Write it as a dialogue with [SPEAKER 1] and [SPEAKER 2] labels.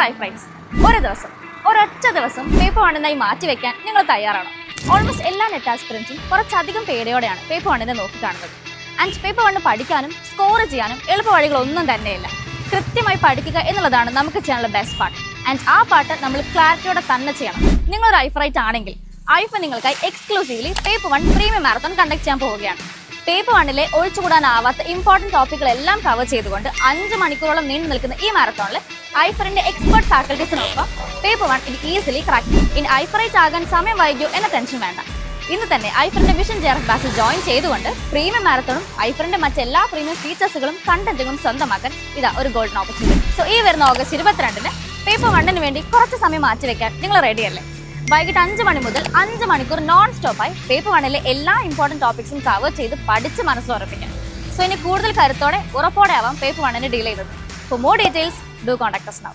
[SPEAKER 1] Life rights. ഒരു ദിവസം ഒരൊറ്റ ദിവസം പേപ്പർ വണ്ണിനായി മാറ്റിവെക്കാൻ നിങ്ങൾ തയ്യാറാണോ? ഓൾമോസ്റ്റ് എല്ലാ നെറ്റ് ആസ്പിറൻസും കുറച്ചധികം പേടിയോടെയാണ് പേപ്പർ വണ്ണിനെ നോക്കിക്കാണുന്നത്. ആൻഡ് പേപ്പർ വണ്ണ് പഠിക്കാനും സ്കോർ ചെയ്യാനും എളുപ്പ വഴികളൊന്നും തന്നെയില്ല. കൃത്യമായി പഠിക്കുക എന്നുള്ളതാണ് നമുക്ക് ചെയ്യാനുള്ള ബെസ്റ്റ് പാർട്ട്. ആൻഡ് ആ പാർട്ട് നമ്മൾ ക്ലാരിറ്റിയോടെ തന്നെ ചെയ്യണം. നിങ്ങളൊരു ഐഫ് റൈറ്റ് ആണെങ്കിൽ ഐഫ് നിങ്ങൾക്കായി exclusively paper one premium marathon conduct ചെയ്യാൻ പോവുകയാണ്. പേപ്പർ വണ്ണിലെ ഒഴിച്ചുകൂടാനാവാത്ത ഇമ്പോർട്ടൻറ്റ് ടോപ്പിക്കുകളെല്ലാം കവർ ചെയ്തുകൊണ്ട് 5 മണിക്കൂറോളം നീണ്ടു നിൽക്കുന്ന ഈ മാരത്തോണിൽ ഐഫറിന്റെ എക്സ്പെർട്ട് ഫാക്കൽറ്റീസിനൊപ്പം പേപ്പർ വൺ ഇത് ഈസിലി ക്രാക്ക് ചെയ്യും. ഇനി ഐഫ് റൈറ്റ് ആകാൻ സമയം വൈകിയോ എന്ന ടെൻഷൻ വേണ്ട. ഇന്ന് തന്നെ ഐഫറിന്റെ വിഷൻ ജെയർ ബാസിൽ ജോയിൻ ചെയ്തുകൊണ്ട് പ്രീമിയം മാരത്തോണും ഐഫറിന്റെ മറ്റെല്ലാ പ്രീമിയം ഫീച്ചേഴ്സുകളും കണ്ടന്റുകളും സ്വന്തമാക്കാൻ ഇതാ ഒരു ഗോൾഡൻ ഓപ്പർച്യൂണിറ്റി. സോ ഈ വരുന്ന ഓഗസ്റ്റ് 22-ന് പേപ്പർ വണ്ണിന് വേണ്ടി കുറച്ച് സമയം മാറ്റിവെക്കാൻ നിങ്ങൾ റെഡിയല്ലേ? വൈകിട്ട് 5 മണി മുതൽ 5 മണിക്കൂർ നോൺ സ്റ്റോപ്പായി പേപ്പർ വണ്ണിലെ എല്ലാ ഇമ്പോർട്ടൻറ്റ് ടോപ്പിക്സും കവർ ചെയ്ത് പഠിച്ച് മനസ്സിലുറപ്പിക്കാം. സോ ഇനി കൂടുതൽ കരുത്തോടെ ഉറപ്പോടെ ആവാം പേപ്പർ വണ്ണിന് ഡീൽ ചെയ്തത്. For more details do contact us now.